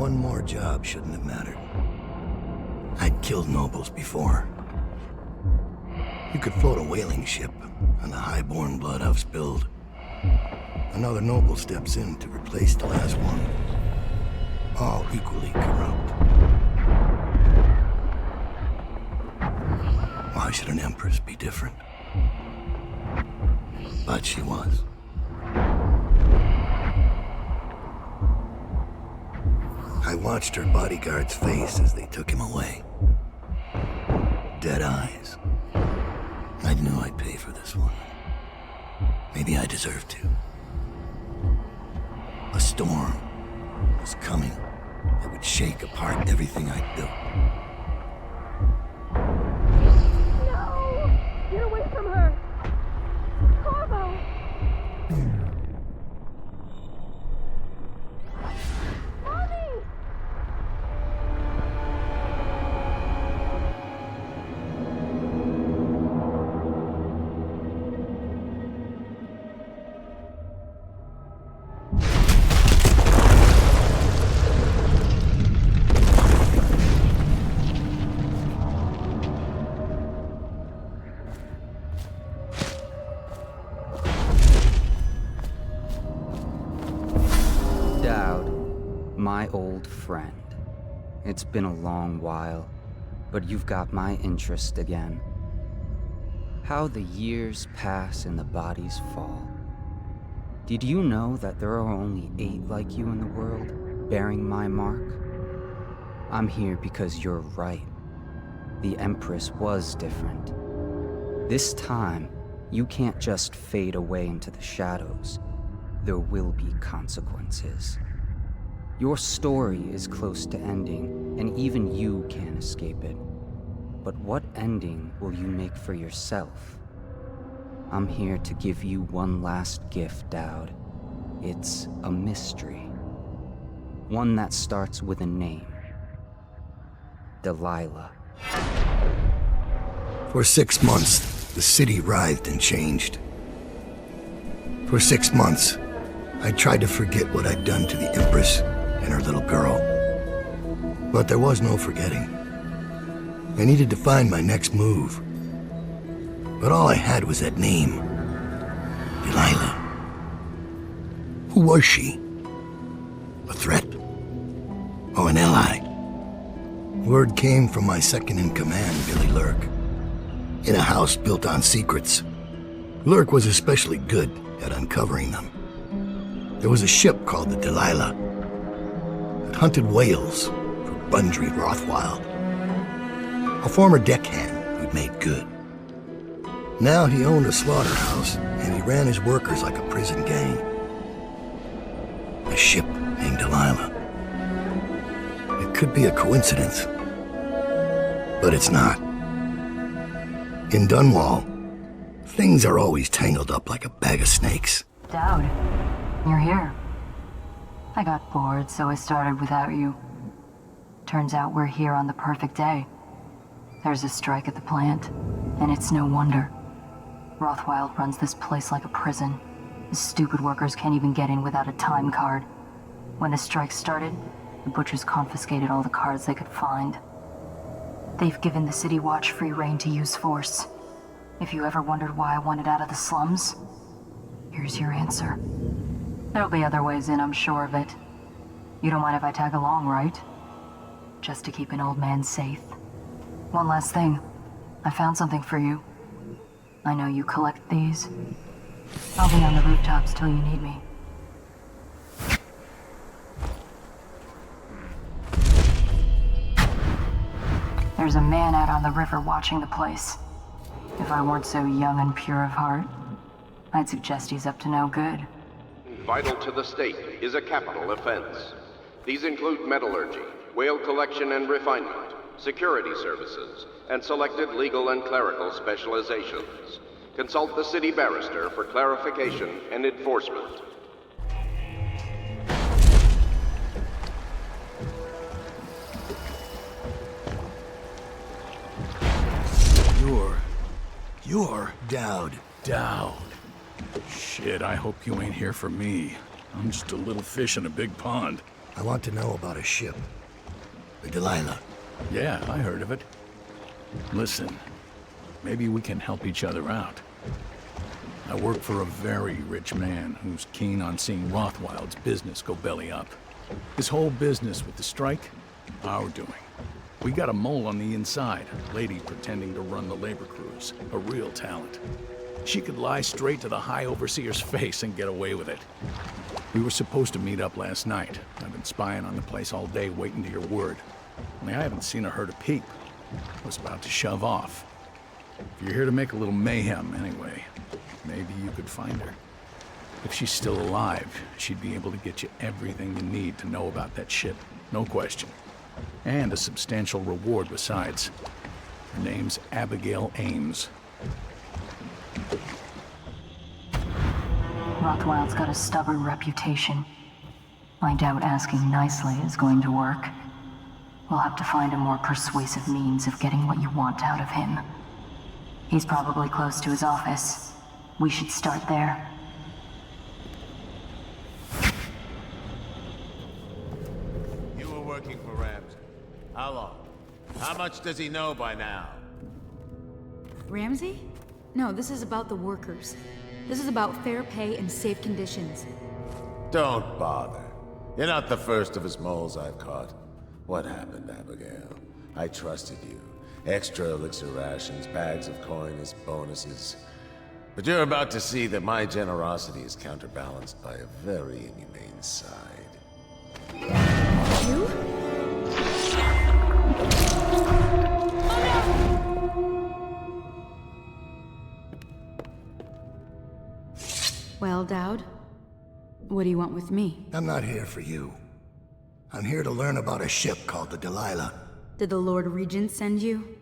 one more job shouldn't have mattered. I'd killed nobles before. You could float a whaling ship on the high-born blood I've spilled. Another noble steps in to replace the last one. All equally corrupt. Why should an empress be different? But she was. I watched her bodyguard's face as they took him away. Dead eyes. I knew I'd pay for this one. Maybe I deserved to. A storm was coming that would shake apart everything I'd built. No! Get away from her! Corvo! Mommy! My old friend. It's been a long while, but you've got my interest again. How the years pass and the bodies fall. Did you know that there are only 8 like you in the world, bearing my mark? I'm here because you're right. The Empress was different. This time, you can't just fade away into the shadows. There will be consequences. Your story is close to ending, and even you can't escape it. But what ending will you make for yourself? I'm here to give you one last gift, Dowd. It's a mystery. One that starts with a name. Delilah. For 6 months, the city writhed and changed. For 6 months, I tried to forget what I'd done to the Empress and her little girl. But there was no forgetting. I needed to find my next move. But all I had was that name. Delilah. Who was she? A threat? Oh, an ally? Word came from my second-in-command, Billy Lurk. In a house built on secrets. Lurk was especially good at uncovering them. There was a ship called the Delilah. It hunted whales for Bundry Rothwild. A former deckhand who'd made good. Now he owned a slaughterhouse, and he ran his workers like a prison gang. A ship named Delilah. It could be a coincidence, but it's not. In Dunwall, things are always tangled up like a bag of snakes. Dowd, you're here. I got bored, so I started without you. Turns out we're here on the perfect day. There's a strike at the plant, and it's no wonder. Rothwild runs this place like a prison. The stupid workers can't even get in without a time card. When the strike started, the butchers confiscated all the cards they could find. They've given the City Watch free rein to use force. If you ever wondered why I wanted out of the slums, here's your answer. There'll be other ways in, I'm sure of it. You don't mind if I tag along, right? Just to keep an old man safe. One last thing. I found something for you. I know you collect these. I'll be on the rooftops till you need me. There's a man out on the river watching the place. If I weren't so young and pure of heart, I'd suggest he's up to no good. Vital to the state is a capital offense. These include metallurgy, whale collection and refinement, security services, and selected legal and clerical specializations. Consult the city barrister for clarification and enforcement. You're Dowd. Dowd. Shit, I hope you ain't here for me. I'm just a little fish in a big pond. I want to know about a ship. The Delilah. Yeah, I heard of it. Listen, maybe we can help each other out. I work for a very rich man who's keen on seeing Rothwild's business go belly up. This whole business with the strike, our doing. We got a mole on the inside, a lady pretending to run the labor crews, a real talent. She could lie straight to the High Overseer's face and get away with it. We were supposed to meet up last night. I've been spying on the place all day waiting to your word. Only I haven't seen or heard a peep. I was about to shove off. If you're here to make a little mayhem anyway, maybe you could find her. If she's still alive, she'd be able to get you everything you need to know about that ship, no question. And a substantial reward besides. Her name's Abigail Ames. Rothwild's got a stubborn reputation. I doubt asking nicely is going to work. We'll have to find a more persuasive means of getting what you want out of him. He's probably close to his office. We should start there. You were working for Ramsey. How long? How much does he know by now? Ramsey? No, this is about the workers. This is about fair pay and safe conditions. Don't bother. You're not the first of his moles I've caught. What happened, Abigail? I trusted you. Extra elixir rations, bags of coin as bonuses. But you're about to see that my generosity is counterbalanced by a very inhumane side. You? Well, Dowd, what do you want with me? I'm not here for you. I'm here to learn about a ship called the Delilah. Did the Lord Regent send you?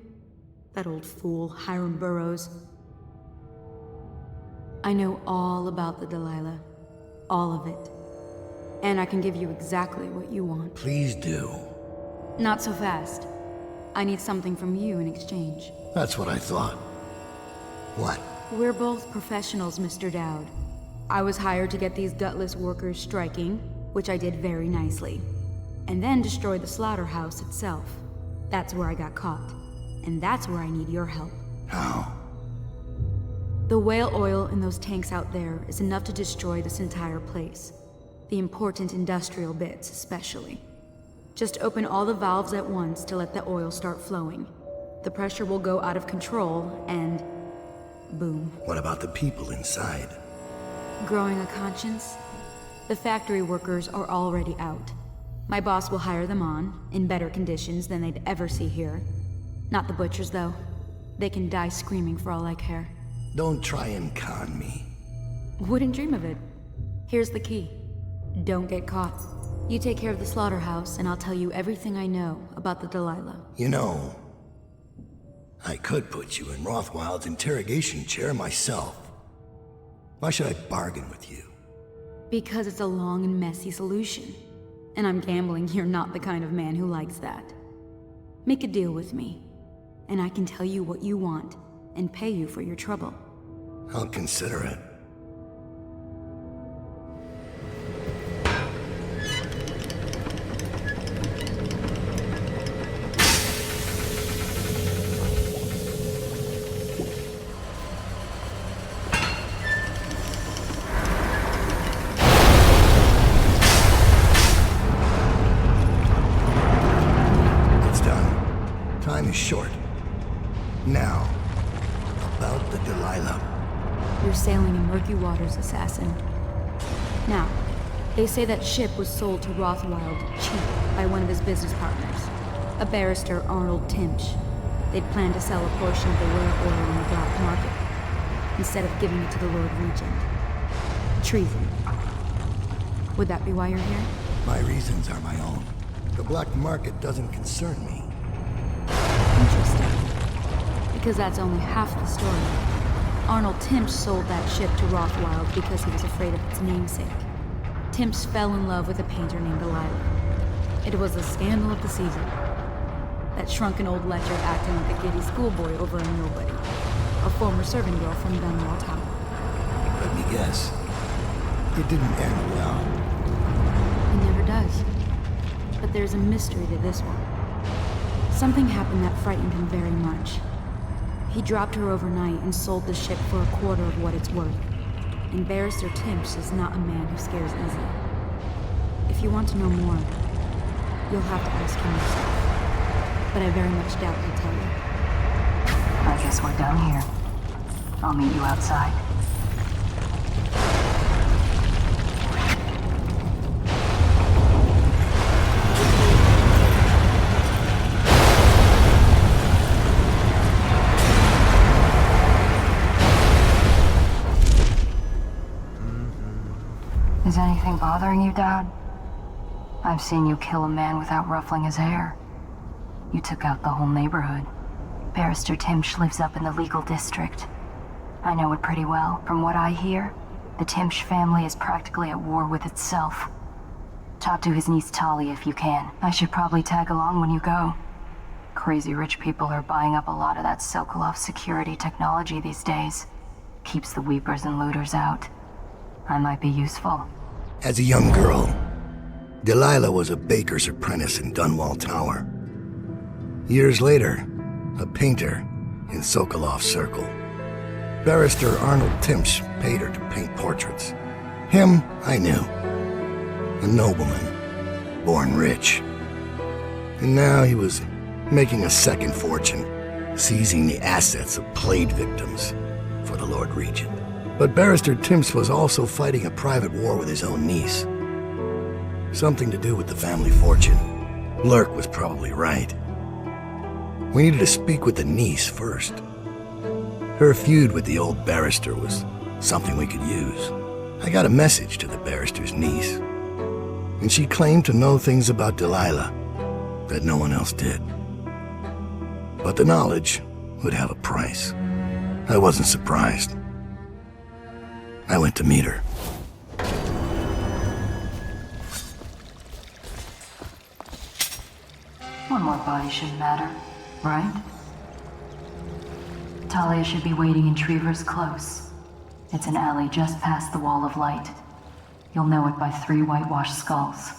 That old fool, Hiram Burrows. I know all about the Delilah. All of it. And I can give you exactly what you want. Please do. Not so fast. I need something from you in exchange. That's what I thought. What? We're both professionals, Mr. Dowd. I was hired to get these gutless workers striking, which I did very nicely. And then destroy the slaughterhouse itself. That's where I got caught. And that's where I need your help. How? The whale oil in those tanks out there is enough to destroy this entire place. The important industrial bits, especially. Just open all the valves at once to let the oil start flowing. The pressure will go out of control, and... boom. What about the people inside? Growing a conscience? The factory workers are already out. My boss will hire them on, in better conditions than they'd ever see here. Not the butchers, though. They can die screaming for all I care. Don't try and con me. Wouldn't dream of it. Here's the key. Don't get caught. You take care of the slaughterhouse, and I'll tell you everything I know about the Delilah. You know, I could put you in Rothwild's interrogation chair myself. Why should I bargain with you? Because it's a long and messy solution. And I'm gambling you're not the kind of man who likes that. Make a deal with me, and I can tell you what you want, and pay you for your trouble. I'll consider it. Time is short. Now, about the Delilah. You're sailing in murky waters, assassin. Now, they say that ship was sold to Rothwild cheap by one of his business partners, a barrister Arnold Timsh. They'd planned to sell a portion of the whale oil in the black market, instead of giving it to the Lord Regent. Treason. Would that be why you're here? My reasons are my own. The black market doesn't concern me. Interesting. Because that's only half the story. Arnold Timsh sold that ship to Rothwild because he was afraid of its namesake. Timsh fell in love with a painter named Delilah. It was the scandal of the season. That shrunken old lecher acting like a giddy schoolboy over a nobody. A former servant girl from Dunwall Tower. Let me guess. It didn't end well. It never does. but there's a mystery to this one. Something happened that frightened him very much. He dropped her overnight and sold the ship for a quarter of what it's worth. And Barrister Timsh is not a man who scares easy. If you want to know more, you'll have to ask him yourself. But I very much doubt he'll tell you. I guess we're done here. I'll meet you outside. Is anything bothering you, Dad? I've seen you kill a man without ruffling his hair. You took out the whole neighborhood. Barrister Timsh lives up in the legal district. I know it pretty well. From what I hear, the Timsh family is practically at war with itself. Talk to his niece Talia if you can. I should probably tag along when you go. Crazy rich people are buying up a lot of that Sokolov security technology these days. Keeps the weepers and looters out. I might be useful. As a young girl, Delilah was a baker's apprentice in Dunwall Tower. Years later, a painter in Sokolov's circle. Barrister Arnold Timsh paid her to paint portraits. Him, I knew. A nobleman, born rich. And now he was making a second fortune, seizing the assets of plague victims for the Lord Regent. But Barrister Timsh was also fighting a private war with his own niece. Something to do with the family fortune. Lurk was probably right. We needed to speak with the niece first. Her feud with the old barrister was something we could use. I got a message to the barrister's niece, and she claimed to know things about Delilah that no one else did. But the knowledge would have a price. I wasn't surprised. I went to meet her. One more body shouldn't matter, right? Talia should be waiting in Trevor's Close. It's an alley just past the Wall of Light. You'll know it by 3 whitewashed skulls.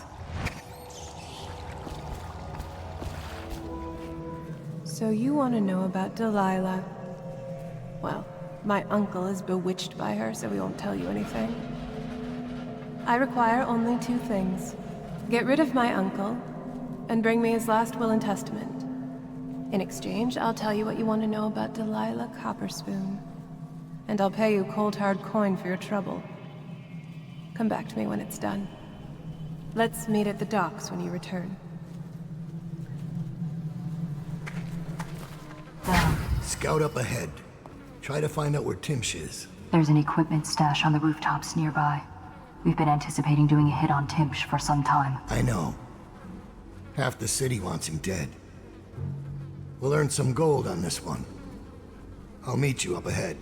So you want to know about Delilah? Well, my uncle is bewitched by her, so he won't tell you anything. I require only 2 things. Get rid of my uncle, and bring me his last will and testament. In exchange, I'll tell you what you want to know about Delilah Copperspoon. And I'll pay you cold hard coin for your trouble. Come back to me when it's done. Let's meet at the docks when you return. Scout up ahead. Try to find out where Timsh is. There's an equipment stash on the rooftops nearby. We've been anticipating doing a hit on Timsh for some time. I know. Half the city wants him dead. We'll earn some gold on this one. I'll meet you up ahead.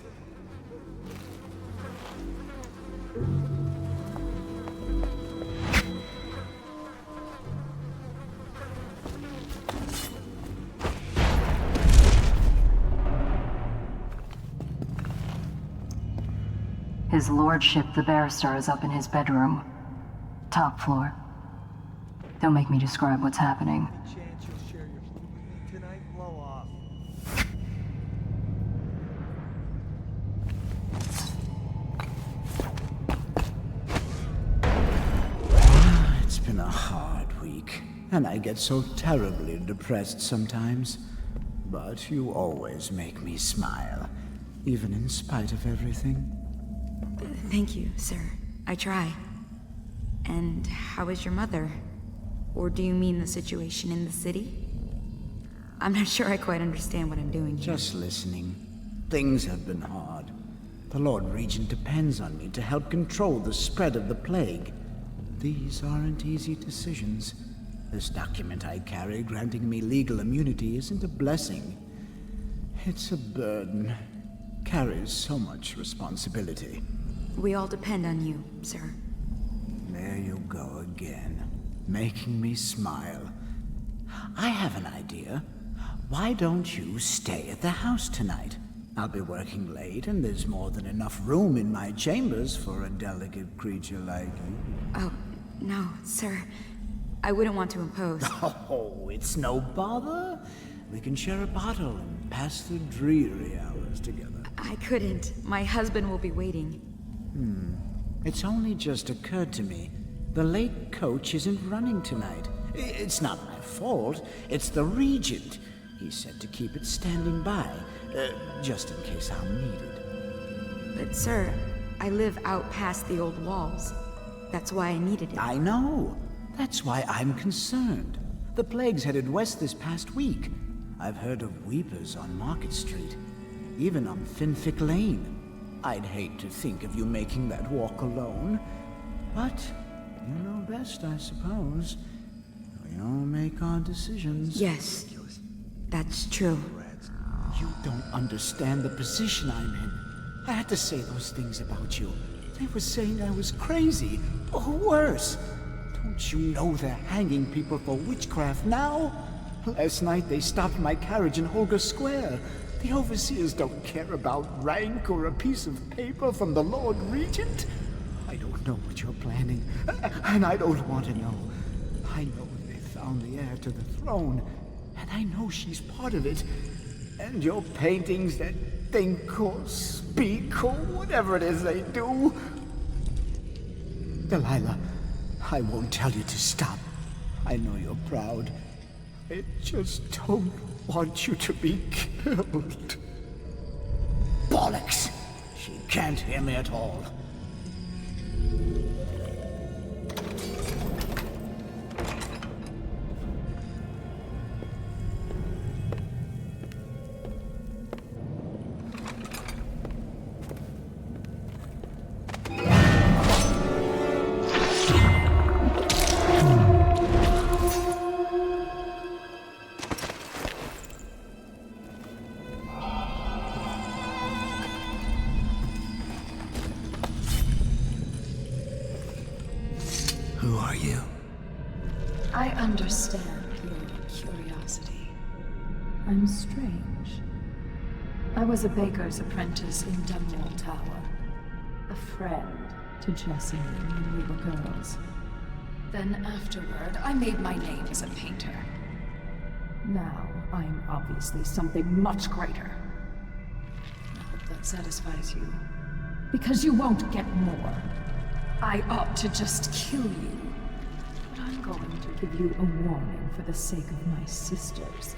His lordship, the barrister, is up in his bedroom. Top floor. Don't make me describe what's happening. It's been a hard week, and I get so terribly depressed sometimes. But you always make me smile, even in spite of everything. Thank you, sir. I try. And how is your mother? Or do you mean the situation in the city? I'm not sure I quite understand what I'm doing here. Just listening. Things have been hard. The Lord Regent depends on me to help control the spread of the plague. These aren't easy decisions. This document I carry granting me legal immunity isn't a blessing. It's a burden. Carries so much responsibility. We all depend on you, sir. There you go again, making me smile. I have an idea. Why don't you stay at the house tonight? I'll be working late, and there's more than enough room in my chambers for a delicate creature like you. Oh, no, sir. I wouldn't want to impose. Oh, it's no bother. We can share a bottle and pass the dreary hours together. I couldn't. My husband will be waiting. It's only just occurred to me. The late coach isn't running tonight. It's not my fault. It's the Regent. He said to keep it standing by, just in case I'm needed. But sir, I live out past the old walls. That's why I needed it. I know. That's why I'm concerned. The plague's headed west this past week. I've heard of weepers on Market Street, even on Finfic Lane. I'd hate to think of you making that walk alone, but you know best, I suppose. We all make our decisions. Yes, that's true. You don't understand the position I'm in. I had to say those things about you. They were saying I was crazy, or worse. Don't you know they're hanging people for witchcraft now? Last night they stopped my carriage in Holger Square. The overseers don't care about rank or a piece of paper from the Lord Regent. I don't know what you're planning, and I don't want to know. I know they found the heir to the throne, and I know she's part of it. And your paintings that think or speak or whatever it is they do. Delilah, I won't tell you to stop. I know you're proud. I just don't want you to be killed. Bollocks! She can't hear me at all. Who are you? I understand your curiosity. I'm strange. I was a baker's apprentice in Dunwall Tower. A friend to Jessie when we were girls. Then afterward, I made my name as a painter. Now, I'm obviously something much greater. I hope that satisfies you. Because you won't get more. I ought to just kill you. But I'm going to give you a warning for the sake of my sisters,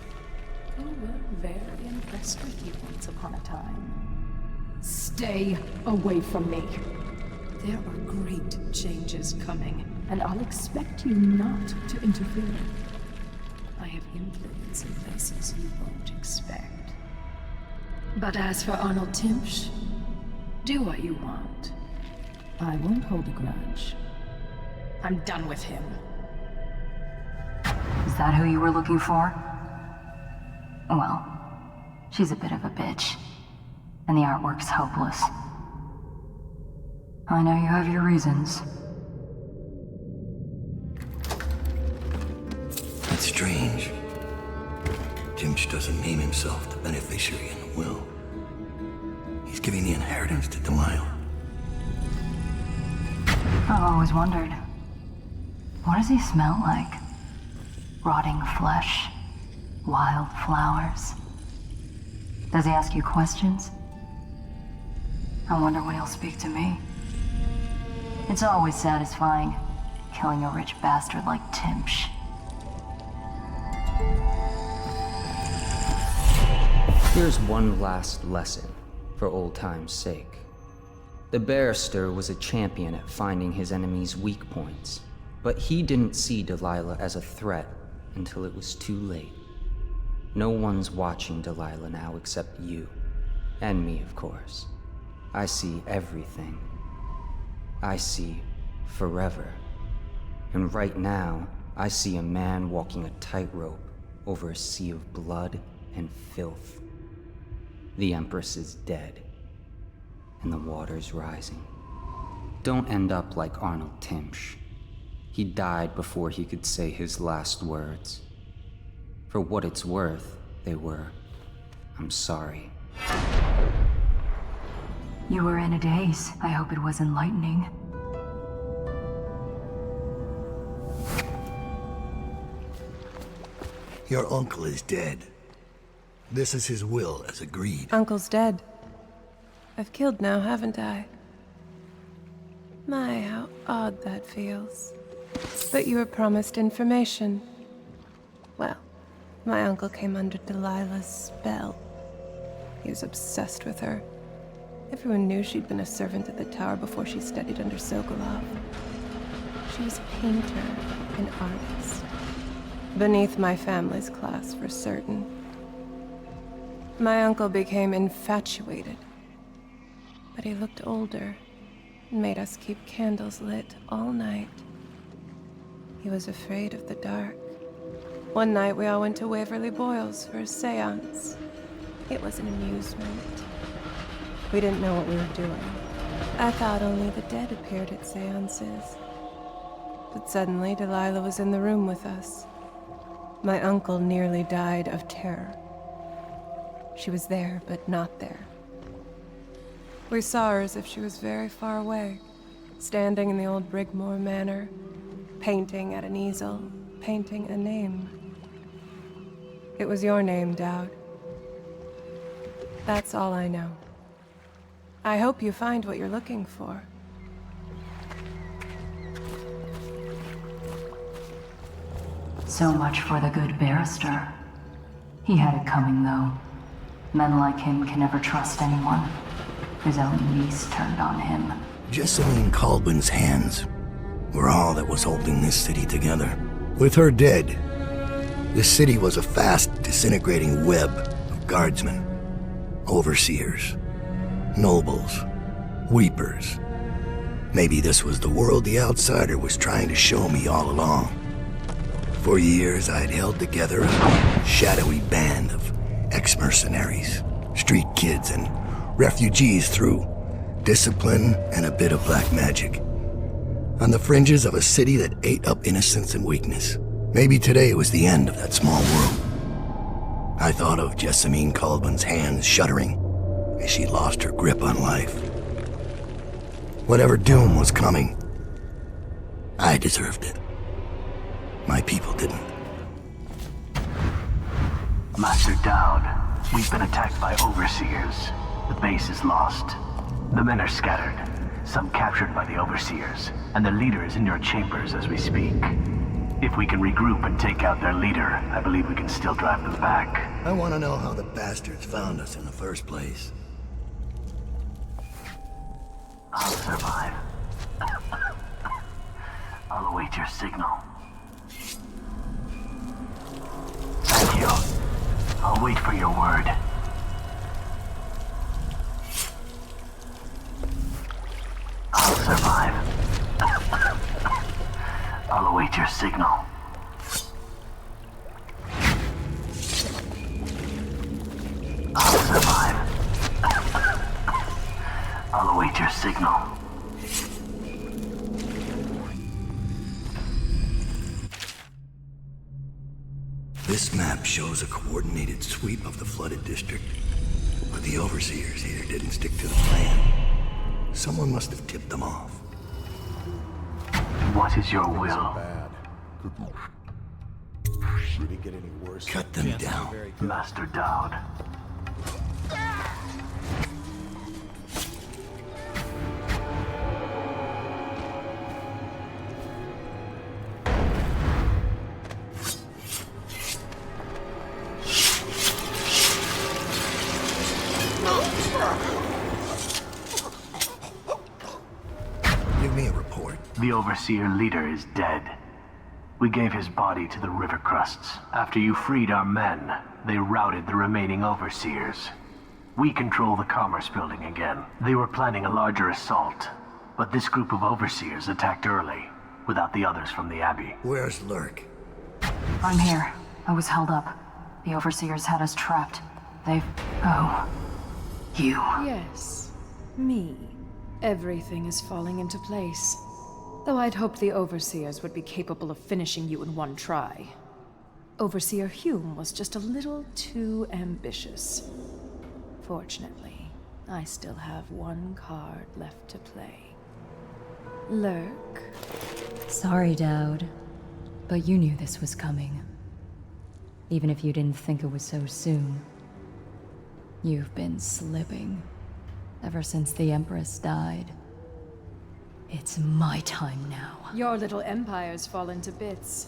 who were very impressed with you once upon a time. Stay away from me. There are great changes coming, and I'll expect you not to interfere. I have influence in places you won't expect. But as for Arnold Timsh, do what you want. I won't hold a grudge. I'm done with him. Is that who you were looking for? Well, she's a bit of a bitch, and the artwork's hopeless. I know you have your reasons. That's strange. Timsh doesn't name himself the beneficiary in the will. He's giving the inheritance to Delilah. I've always wondered, what does he smell like? Rotting flesh? Wild flowers? Does he ask you questions? I wonder when he'll speak to me. It's always satisfying, killing a rich bastard like Timsh. Here's one last lesson, for old time's sake. The barrister was a champion at finding his enemy's weak points, but he didn't see Delilah as a threat until it was too late. No one's watching Delilah now except you. And me, of course. I see everything. I see forever. And right now, I see a man walking a tightrope over a sea of blood and filth. The Empress is dead, and the water's rising. Don't end up like Arnold Timsh. He died before he could say his last words. For what it's worth, they were, "I'm sorry." You were in a daze. I hope it was enlightening. Your uncle is dead. This is his will, as agreed. Uncle's dead. I've killed now, haven't I? My, how odd that feels. But you were promised information. Well, my uncle came under Delilah's spell. He was obsessed with her. Everyone knew she'd been a servant at the tower before she studied under Sokolov. She was a painter, an artist. Beneath my family's class, for certain. My uncle became infatuated. But he looked older and made us keep candles lit all night. He was afraid of the dark. One night we all went to Waverly Boyle's for a seance. It was an amusement. We didn't know what we were doing. I thought only the dead appeared at seances. But suddenly Delilah was in the room with us. My uncle nearly died of terror. She was there, but not there. We saw her as if she was very far away, standing in the old Brigmore manor, painting at an easel, painting a name. It was your name, Dowd. That's all I know. I hope you find what you're looking for. So much for the good barrister. He had it coming, though. Men like him can never trust anyone. His own niece turned on him. Jessamine Colbin's hands were all that was holding this city together. With her dead, the city was a fast disintegrating web of guardsmen, overseers, nobles, weepers. Maybe this was the world the outsider was trying to show me all along. For years, I'd held together a shadowy band of ex-mercenaries, street kids, and refugees through discipline and a bit of black magic. On the fringes of a city that ate up innocence and weakness. Maybe today was the end of that small world. I thought of Jessamine Colbin's hands shuddering as she lost her grip on life. Whatever doom was coming, I deserved it. My people didn't. Master Dowd, we've been attacked by overseers. The base is lost. The men are scattered, some captured by the overseers, and their leader is in your chambers as we speak. If we can regroup and take out their leader, I believe we can still drive them back. I want to know how the bastards found us in the first place. I'll survive. I'll await your signal. Thank you. I'll wait for your word. I'll survive. I'll await your signal. I'll survive. I'll await your signal. This map shows a coordinated sweep of the flooded district, but the overseers here didn't stick to the plan. Someone must have tipped them off. What is your will? Bad. Did it get any worse? Cut them down. Master Dowd. Give me a report. The Overseer leader is dead. We gave his body to the river crusts. After you freed our men, they routed the remaining Overseers. We control the Commerce Building again. They were planning a larger assault, but this group of Overseers attacked early, without the others from the Abbey. Where's Lurk? I'm here. I was held up. The Overseers had us trapped. They've... Oh. You. Yes, me. Everything is falling into place. Though I'd hoped the Overseers would be capable of finishing you in one try. Overseer Hume was just a little too ambitious. Fortunately, I still have one card left to play. Lurk. Sorry, Dowd. But you knew this was coming. Even if you didn't think it was so soon. You've been slipping. Ever since the Empress died. It's my time now. Your little empire's fallen to bits.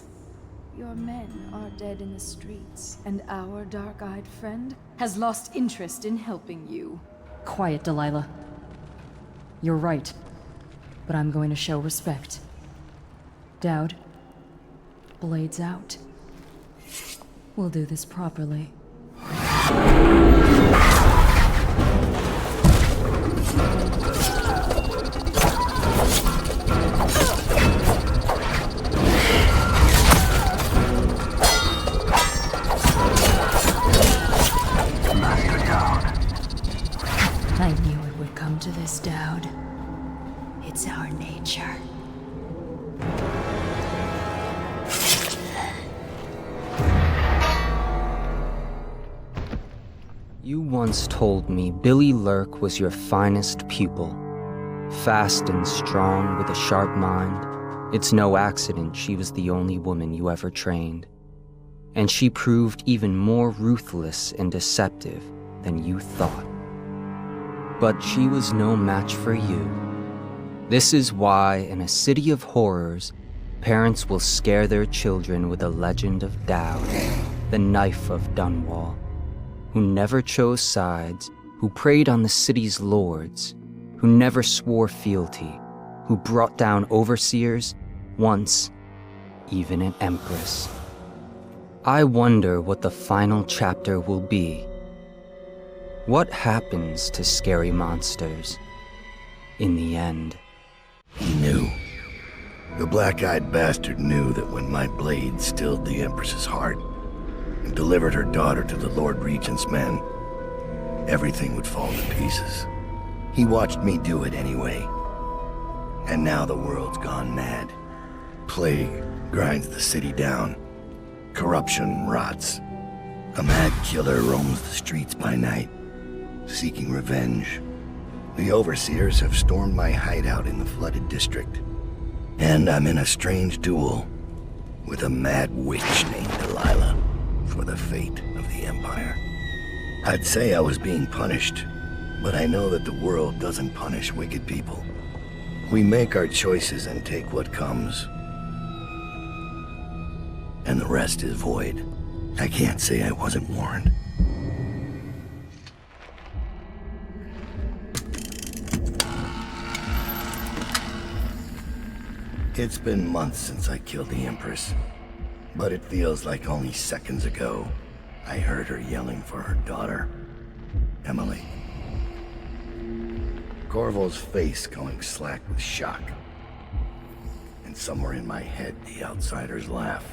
Your men are dead in the streets, and our dark-eyed friend has lost interest in helping you. Quiet, Delilah. You're right. But I'm going to show respect. Dowd. Blades out. We'll do this properly. I knew it would come to this, Dowd. It's our nature. You once told me Billy Lurk was your finest pupil. Fast and strong with a sharp mind. It's no accident she was the only woman you ever trained. And she proved even more ruthless and deceptive than you thought. But she was no match for you. This is why, in a city of horrors, parents will scare their children with the legend of Dowd, the knife of Dunwall, who never chose sides, who preyed on the city's lords, who never swore fealty, who brought down overseers, once even an empress. I wonder what the final chapter will be. What happens to scary monsters in the end? He knew. The black-eyed bastard knew that when my blade stilled the Empress's heart and delivered her daughter to the Lord Regent's men, everything would fall to pieces. He watched me do it anyway. And now the world's gone mad. Plague grinds the city down. Corruption rots. A mad killer roams the streets by night, seeking revenge. The overseers have stormed my hideout in the flooded district. And I'm in a strange duel with a mad witch named Delilah for the fate of the Empire. I'd say I was being punished, but I know that the world doesn't punish wicked people. We make our choices and take what comes. And the rest is void. I can't say I wasn't warned. It's been months since I killed the Empress, but it feels like only seconds ago I heard her yelling for her daughter, Emily. Corvo's face going slack with shock, and somewhere in my head the outsiders laugh.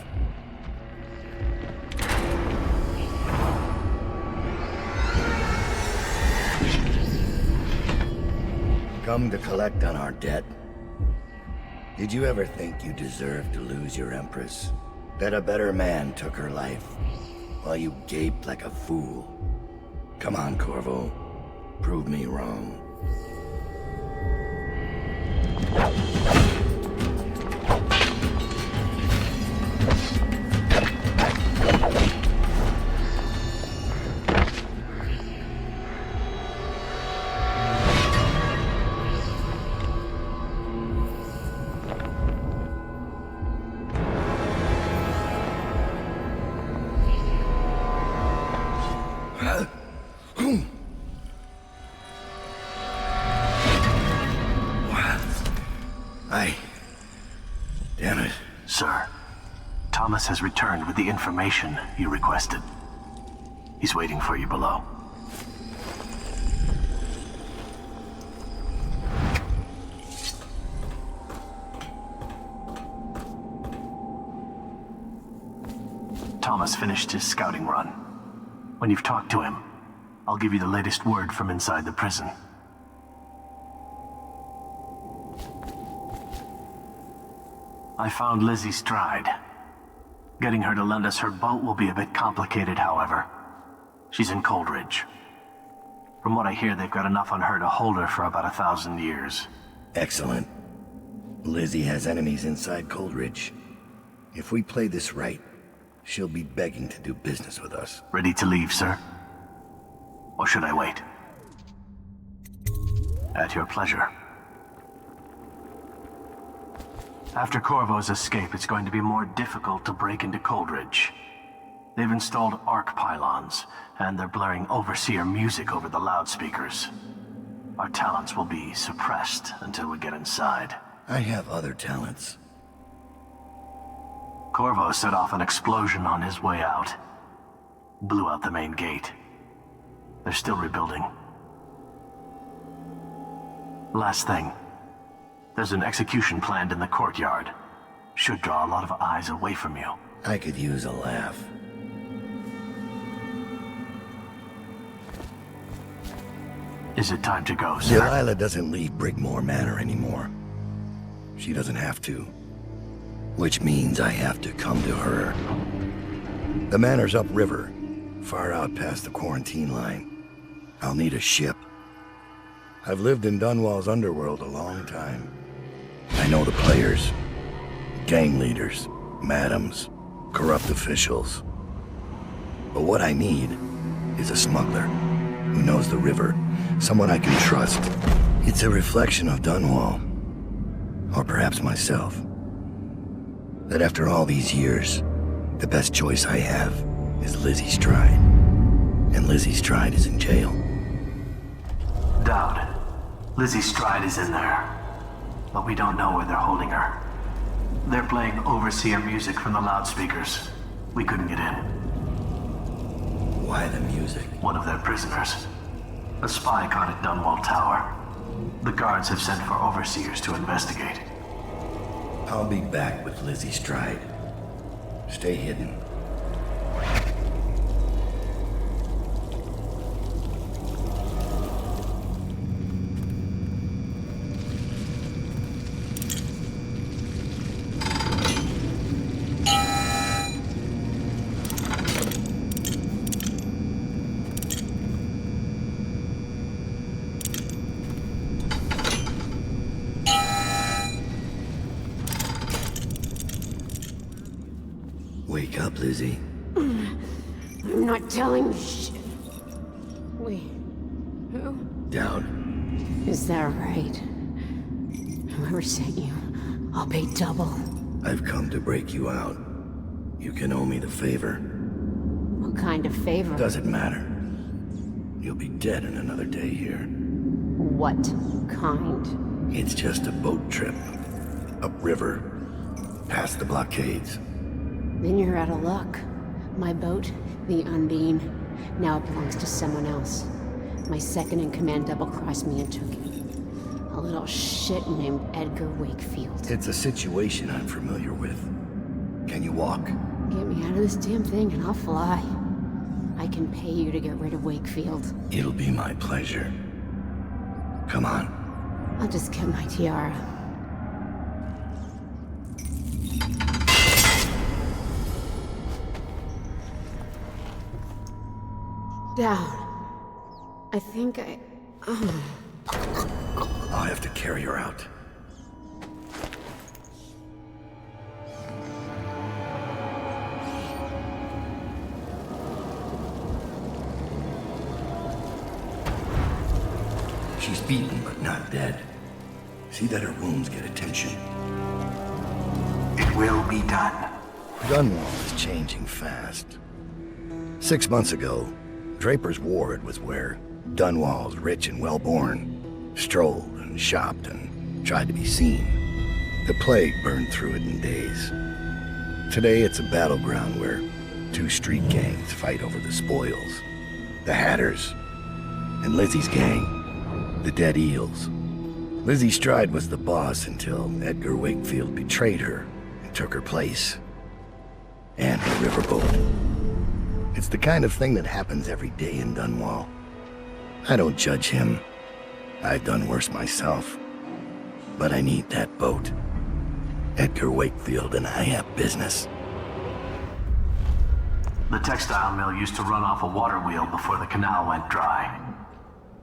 Come to collect on our debt? Did you ever think you deserved to lose your Empress? That a better man took her life, while you gaped like a fool? Come on, Corvo. Prove me wrong. Damn it. Sir, Thomas has returned with the information you requested. He's waiting for you below. Thomas finished his scouting run. When you've talked to him, I'll give you the latest word from inside the prison. I found Lizzie Stride. Getting her to lend us her boat will be a bit complicated, however. She's in Coldridge. From what I hear, they've got enough on her to hold her for about 1,000 years. Excellent. Lizzie has enemies inside Coldridge. If we play this right, she'll be begging to do business with us. Ready to leave, sir? Or should I wait? At your pleasure. After Corvo's escape, it's going to be more difficult to break into Coldridge. They've installed arc pylons, and they're blaring Overseer music over the loudspeakers. Our talents will be suppressed until we get inside. I have other talents. Corvo set off an explosion on his way out. Blew out the main gate. They're still rebuilding. Last thing. There's an execution planned in the courtyard. Should draw a lot of eyes away from you. I could use a laugh. Is it time to go, sir? Delilah doesn't leave Brigmore Manor anymore. She doesn't have to. Which means I have to come to her. The manor's upriver, far out past the quarantine line. I'll need a ship. I've lived in Dunwall's underworld a long time. I know the players, gang leaders, madams, corrupt officials. But what I need is a smuggler who knows the river, someone I can trust. It's a reflection of Dunwall, or perhaps myself, that after all these years, the best choice I have is Lizzie Stride. And Lizzie Stride is in jail. Dowd. Lizzie Stride is in there. But we don't know where they're holding her. They're playing Overseer music from the loudspeakers. We couldn't get in. Why the music? One of their prisoners. A spy caught at Dunwall Tower. The guards have sent for overseers to investigate. I'll be back with Lizzie Stride. Stay hidden. Wake up, Lizzie. I'm not telling you shit. Wait, who? Down. Is that right? Whoever sent you, I'll pay double. I've come to break you out. You can owe me the favor. What kind of favor? Doesn't matter. You'll be dead in another day here. What kind? It's just a boat trip. Upriver. Past the blockades. Then you're out of luck. My boat, the Undine, now belongs to someone else. My second-in-command double-crossed me and took it. A little shit named Edgar Wakefield. It's a situation I'm familiar with. Can you walk? Get me out of this damn thing and I'll fly. I can pay you to get rid of Wakefield. It'll be my pleasure. Come on. I'll just get my tiara. Down. I think I... I'll have to carry her out. She's beaten, but not dead. See that her wounds get attention. It will be done. Dunwall is changing fast. 6 months ago, Draper's Ward was where Dunwall's rich and well-born strolled and shopped and tried to be seen. The plague burned through it in days. Today it's a battleground where 2 street gangs fight over the spoils. The Hatters and Lizzie's gang, the Dead Eels. Lizzie Stride was the boss until Edgar Wakefield betrayed her and took her place. And the riverboat. It's the kind of thing that happens every day in Dunwall. I don't judge him. I've done worse myself. But I need that boat. Edgar Wakefield and I have business. The textile mill used to run off a water wheel before the canal went dry.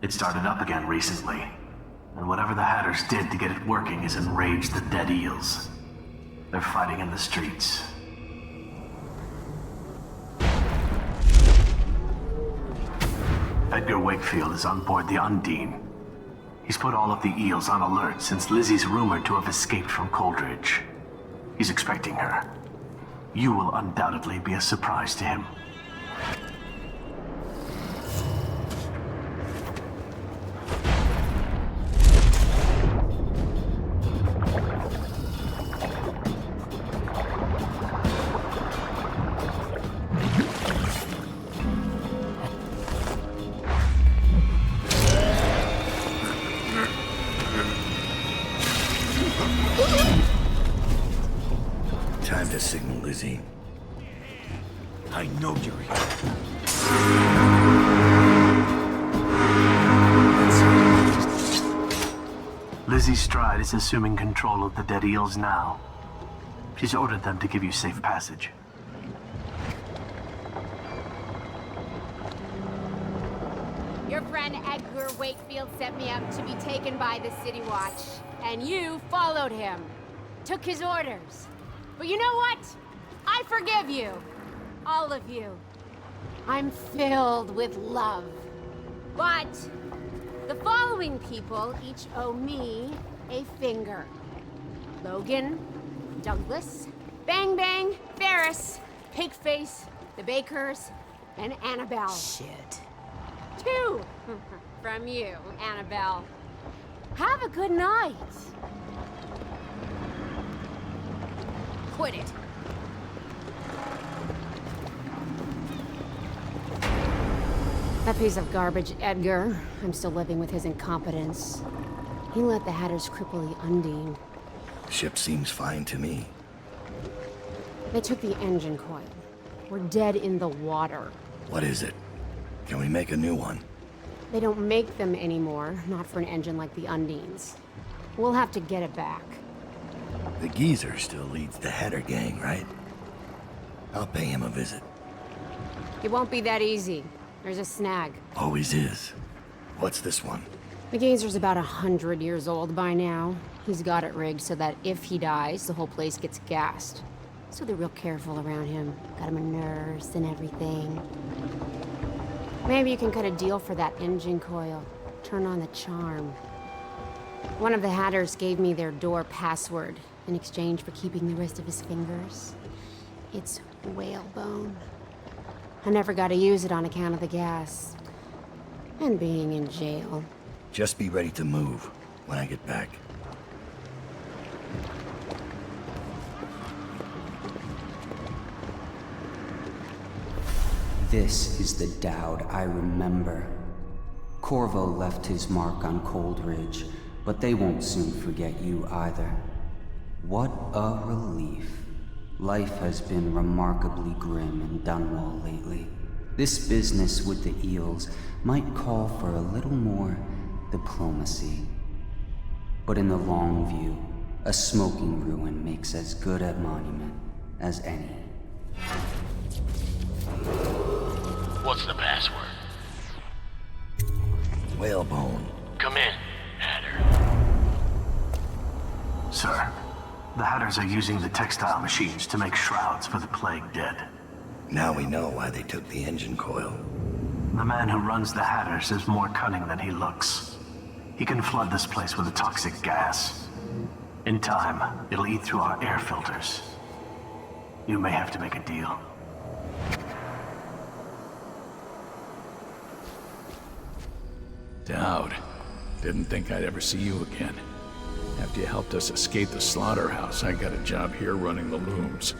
It started up again recently, and whatever the Hatters did to get it working has enraged the Dead Eels. They're fighting in the streets. Edgar Wakefield is on board the Undine. He's put all of the eels on alert since Lizzie's rumored to have escaped from Coldridge. He's expecting her. You will undoubtedly be a surprise to him. Time to signal Lizzie. I know you're here. Lizzie Stride is assuming control of the dead eels now. She's ordered them to give you safe passage. Your friend Edgar Wakefield sent me up to be taken by the City Watch, and you followed him. Took his orders. But you know what? I forgive you. All of you. I'm filled with love. But the following people each owe me a finger. Logan, Douglas, Bang Bang, Ferris, Pigface, the Bakers, and Annabelle. Shit. 2 from you, Annabelle. Have a good night. Quit it. That piece of garbage, Edgar. I'm still living with his incompetence. He let the Hatters cripple the Undine. Ship seems fine to me. They took the engine coil. We're dead in the water. What is it? Can we make a new one? They don't make them anymore, not for an engine like the Undine's. We'll have to get it back. The geezer still leads the Hatter gang, right? I'll pay him a visit. It won't be that easy. There's a snag. Always is. What's this one? The geezer's about 100 years old by now. He's got it rigged so that if he dies, the whole place gets gassed. So they're real careful around him. Got him a nurse and everything. Maybe you can cut a deal for that engine coil. Turn on the charm. One of the Hatters gave me their door password in exchange for keeping the rest of his fingers. It's whalebone. I never got to use it on account of the gas. And being in jail. Just be ready to move when I get back. This is the Dowd I remember. Corvo left his mark on Coldridge, but they won't soon forget you either. What a relief. Life has been remarkably grim in Dunwall lately. This business with the eels might call for a little more diplomacy. But in the long view, a smoking ruin makes as good a monument as any. What's the password? Whalebone. Come in, Hatter. Sir, the Hatters are using the textile machines to make shrouds for the plague dead. Now we know why they took the engine coil. The man who runs the Hatters is more cunning than he looks. He can flood this place with a toxic gas. In time, it'll eat through our air filters. You may have to make a deal. Dowd, didn't think I'd ever see you again. After you helped us escape the slaughterhouse, I got a job here running the looms.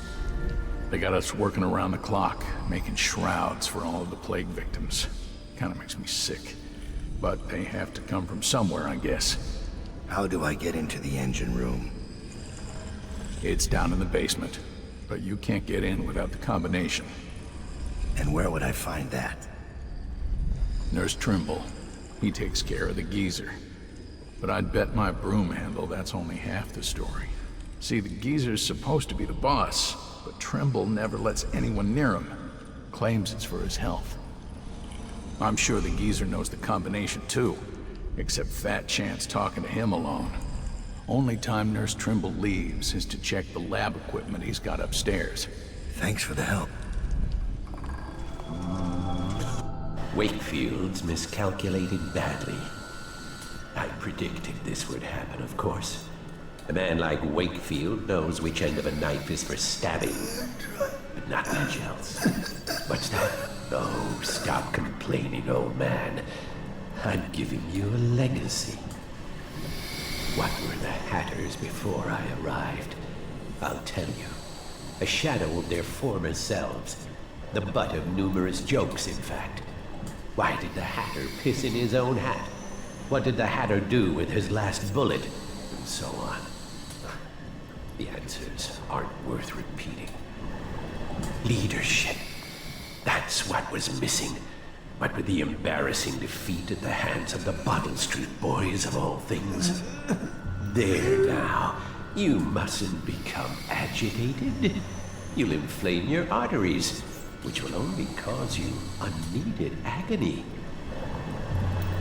They got us working around the clock, making shrouds for all of the plague victims. Kinda makes me sick. But they have to come from somewhere, I guess. How do I get into the engine room? It's down in the basement, but you can't get in without the combination. And where would I find that? Nurse Trimble. He takes care of the geezer. But I'd bet my broom handle that's only half the story. See, the geezer's supposed to be the boss, but Trimble never lets anyone near him. Claims it's for his health. I'm sure the geezer knows the combination too, except Fat Chance talking to him alone. Only time Nurse Trimble leaves is to check the lab equipment he's got upstairs. Thanks for the help. Wakefield's miscalculated badly. I predicted this would happen, of course. A man like Wakefield knows which end of a knife is for stabbing, but not much else. What's that? Oh, stop complaining, old man. I'm giving you a legacy. What were the Hatters before I arrived? I'll tell you. A shadow of their former selves. The butt of numerous jokes, in fact. Why did the Hatter piss in his own hat? What did the Hatter do with his last bullet? And so on. The answers aren't worth repeating. Leadership. That's what was missing. What with the embarrassing defeat at the hands of the Bottle Street Boys of all things. There now. You mustn't become agitated. You'll inflame your arteries, which will only cause you unneeded agony.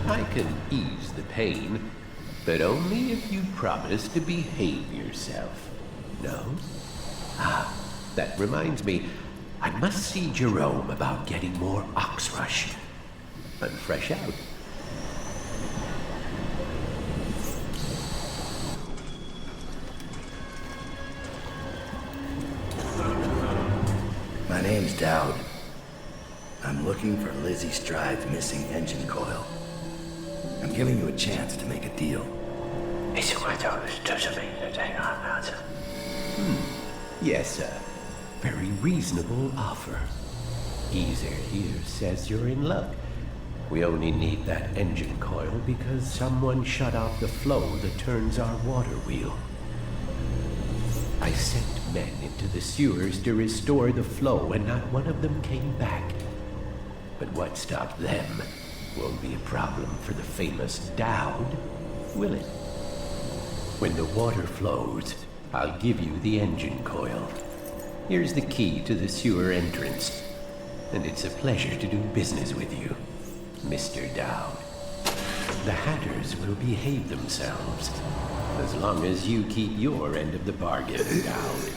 I can ease the pain, but only if you promise to behave yourself. No? Ah, that reminds me. I must see Jerome about getting more Oxrush. I'm fresh out. My name's Dowd. I'm looking for Lizzie Stride's missing engine coil. I'm giving you a chance to make a deal. Yes, sir. Very reasonable offer. Geezer here says you're in luck. We only need that engine coil because someone shut off the flow that turns our water wheel. I sent men into the sewers to restore the flow, and not one of them came back. But what stopped them won't be a problem for the famous Dowd, will it? When the water flows, I'll give you the engine coil. Here's the key to the sewer entrance, and it's a pleasure to do business with you, Mr. Dowd. The Hatters will behave themselves, as long as you keep your end of the bargain, Dowd.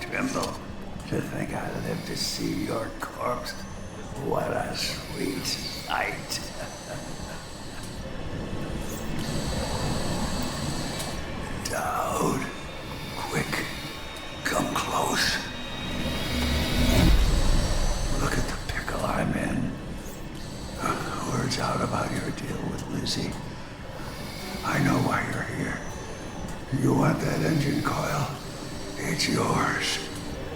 Trimble, to think I lived to see your corpse. What a sweet sight. Dowd, quick, come close. Look at the pickle I'm in. Word's out about your deal with Lizzie. I know why you're here. You want that engine coil? It's yours.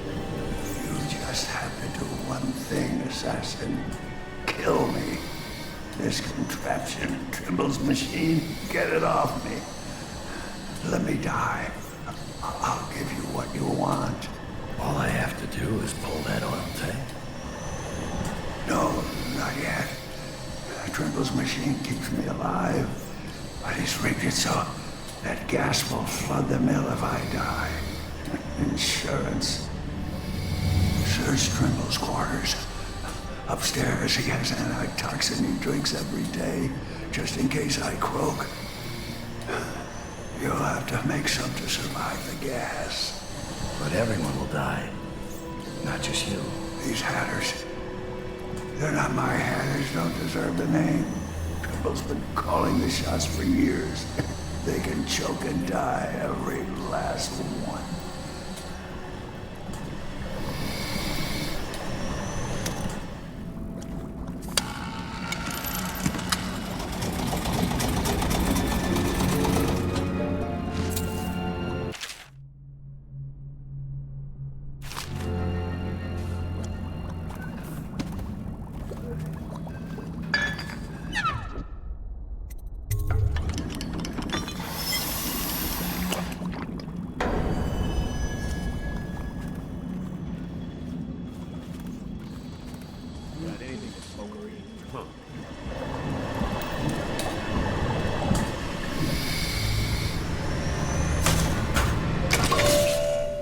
You just have to do one thing, assassin. Kill me. This contraption, Trimble's machine, get it off me. Let me die. I'll give you what you want. All I have to do is pull that oil tank. No, not yet. Trimble's machine keeps me alive, but he's rigged it so that gas will flood the mill if I die. Insurance. Search Trimble's quarters. Upstairs, he has antitoxin he drinks every day, just in case I croak. You'll have to make some to survive the gas. But everyone will die. Not just you. These Hatters. They're not my Hatters, don't deserve the name. Trimble's been calling the shots for years. They can choke and die, every last one.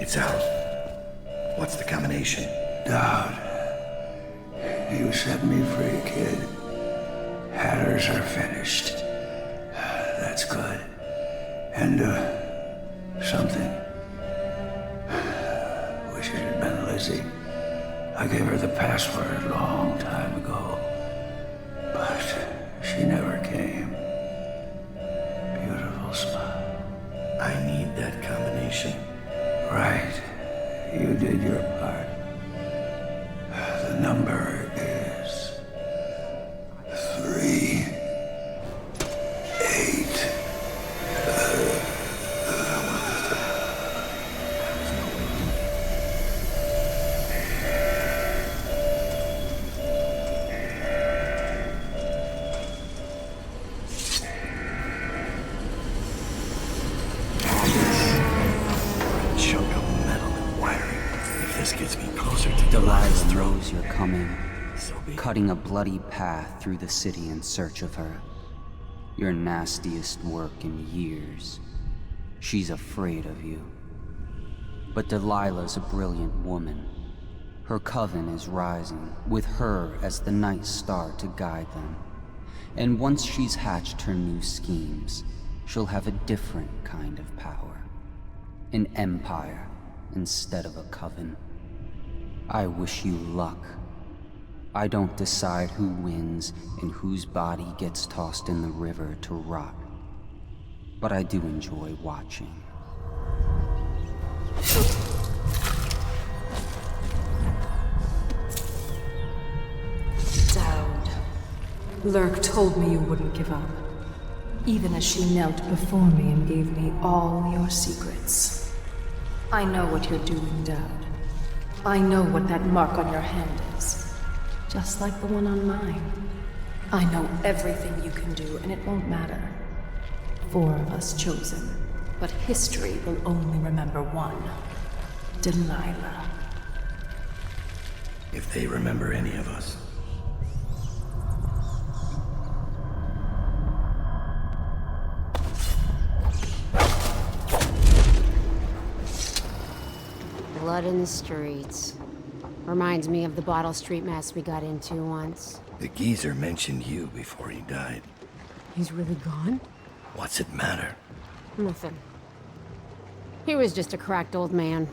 It's out. What's the combination? Dowd. You set me free, kid. Hatters are finished. That's good. And, something. Wish it had been Lizzie. I gave her the password a long time ago. But she never came. Beautiful smile. I need that combination. Right. You did your part. The number is 3, 8. Chunk of metal and wiring. If this gets me closer to Delilah knows you're coming, cutting a bloody path through the city in search of her. Your nastiest work in years. She's afraid of you. But Delilah's a brilliant woman. Her coven is rising, with her as the night star to guide them. And once she's hatched her new schemes, she'll have a different kind of power. An empire instead of a coven. I wish you luck. I don't decide who wins and whose body gets tossed in the river to rot. But I do enjoy watching. Dowd. Lurk told me you wouldn't give up. Even as she knelt before me and gave me all your secrets. I know what you're doing, Dowd. I know what that mark on your hand is. Just like the one on mine. I know everything you can do, and it won't matter. 4 of us chosen, but history will only remember one. Delilah. If they remember any of us. Blood in the streets. Reminds me of the Bottle Street mess we got into once. The geezer mentioned you before he died. He's really gone? What's it matter? Nothing. He was just a cracked old man.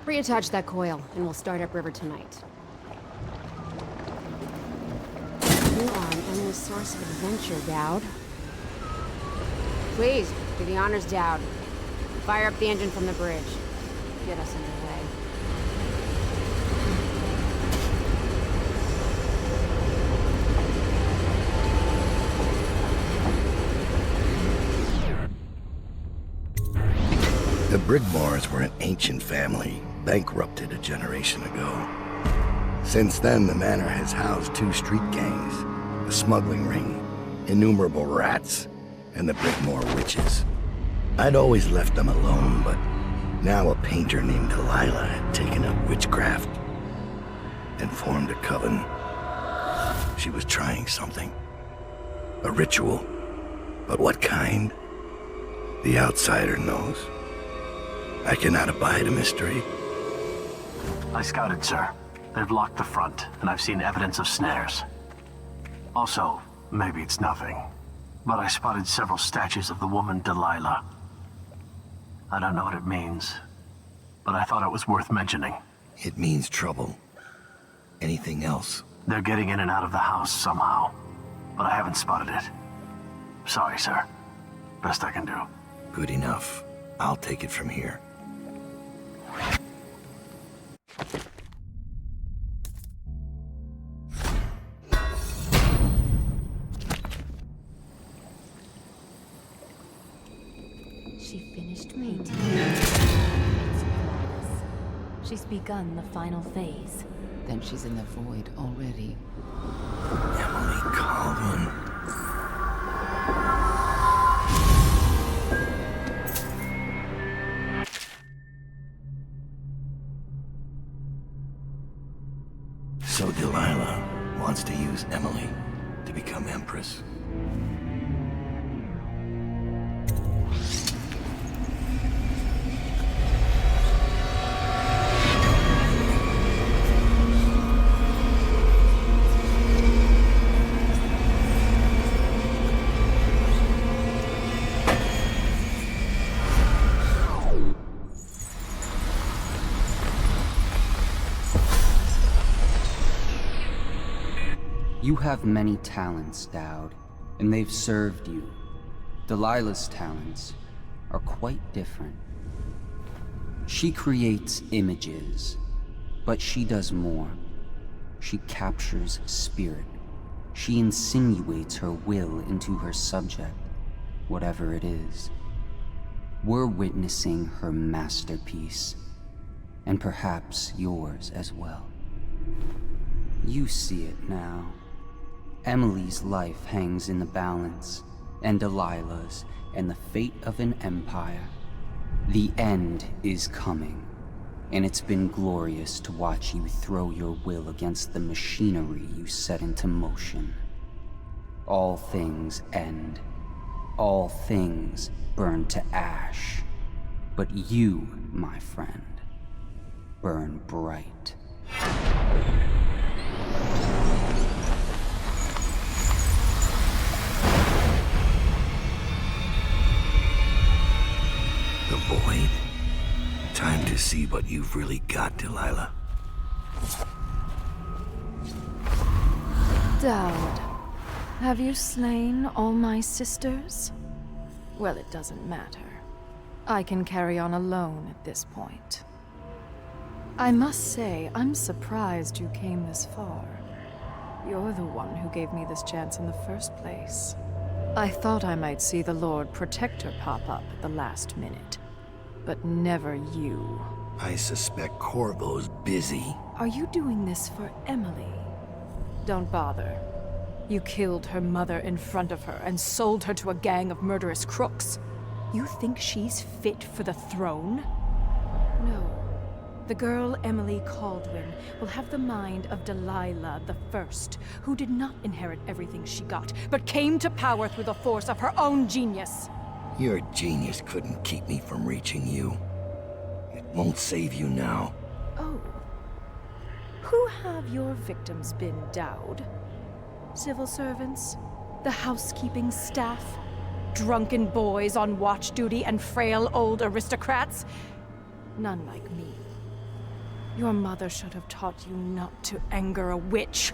Reattach that coil, and we'll start upriver tonight. You are an endless source of adventure, Dowd. Please, do the honors, Dowd. Fire up the engine from the bridge. Get us underway. The Brigmores were an ancient family, bankrupted a generation ago. Since then, the manor has housed 2 street gangs, a smuggling ring, innumerable rats, and the Brigmore witches. I'd always left them alone, but now a painter named Delilah had taken up witchcraft and formed a coven. She was trying something. A ritual. But what kind? The outsider knows. I cannot abide a mystery. I scouted, sir. They've locked the front, and I've seen evidence of snares. Also, maybe it's nothing, but I spotted several statues of the woman Delilah. I don't know what it means, but I thought it was worth mentioning. It means trouble. Anything else? They're getting in and out of the house somehow, but I haven't spotted it. Sorry, sir. Best I can do. Good enough. I'll take it from here. She finished painting. She's begun the final phase. Then she's in the void already. Emily Calvin. So Delilah wants to use Emily to become Empress. You have many talents, Dowd, and they've served you. Delilah's talents are quite different. She creates images, but she does more. She captures spirit. She insinuates her will into her subject, whatever it is. We're witnessing her masterpiece, and perhaps yours as well. You see it now. Emily's life hangs in the balance, and Delilah's, and the fate of an empire. The end is coming, and it's been glorious to watch you throw your will against the machinery you set into motion. All things end. All things burn to ash. But you, my friend, burn bright. The void. Time to see what you've really got, Delilah. Dowd, have you slain all my sisters? Well, it doesn't matter. I can carry on alone at this point. I must say, I'm surprised you came this far. You're the one who gave me this chance in the first place. I thought I might see the Lord Protector pop up at the last minute, but never you. I suspect Corvo's busy. Are you doing this for Emily? Don't bother. You killed her mother in front of her and sold her to a gang of murderous crooks. You think she's fit for the throne? No. The girl Emily Caldwin will have the mind of Delilah the First, who did not inherit everything she got, but came to power through the force of her own genius. Your genius couldn't keep me from reaching you. It won't save you now. Oh. Who have your victims been, Dowd? Civil servants? The housekeeping staff? Drunken boys on watch duty and frail old aristocrats? None like me. Your mother should have taught you not to anger a witch.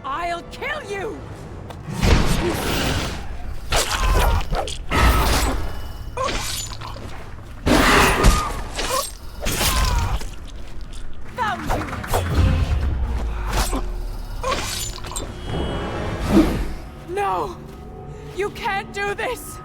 I'll kill you! Found you! No! You can't do this!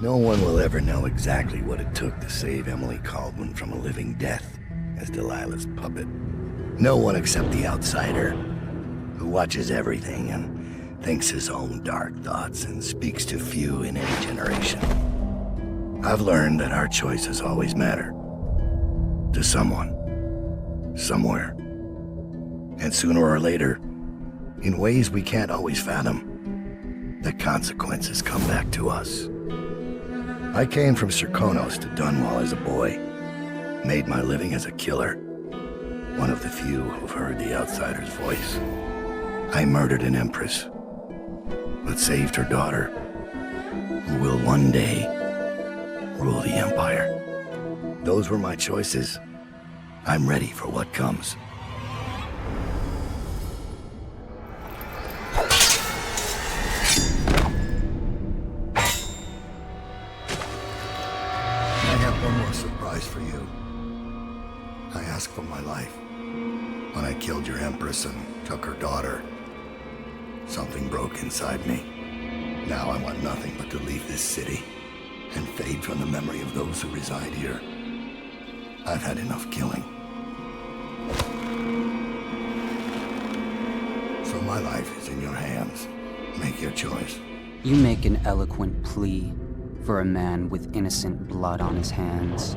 No one will ever know exactly what it took to save Emily Caldwin from a living death as Delilah's puppet. No one except the outsider, who watches everything and thinks his own dark thoughts and speaks to few in any generation. I've learned that our choices always matter. To someone. Somewhere. And sooner or later, in ways we can't always fathom, the consequences come back to us. I came from Serkonos to Dunwall as a boy, made my living as a killer, one of the few who've heard the outsider's voice. I murdered an empress, but saved her daughter, who will one day rule the Empire. Those were my choices. I'm ready for what comes. For you. I asked for my life. When I killed your empress and took her daughter, something broke inside me. Now I want nothing but to leave this city and fade from the memory of those who reside here. I've had enough killing. So my life is in your hands. Make your choice. You make an eloquent plea for a man with innocent blood on his hands.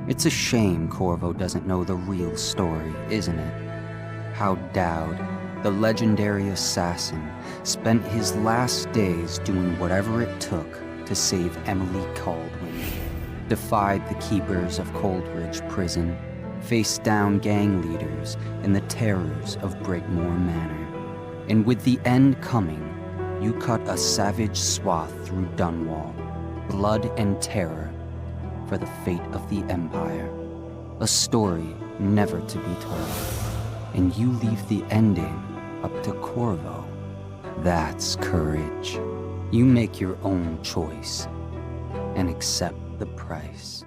It's a shame Corvo doesn't know the real story, isn't it? How Dowd, the legendary assassin, spent his last days doing whatever it took to save Emily Caldwin. defied the keepers of Coldridge Prison, faced down gang leaders and the terrors of Brigmore Manor. And with the end coming, you cut a savage swath through Dunwall, blood and terror, for the fate of the Empire. A story never to be told. And you leave the ending up to Corvo. That's courage. You make your own choice and accept the price.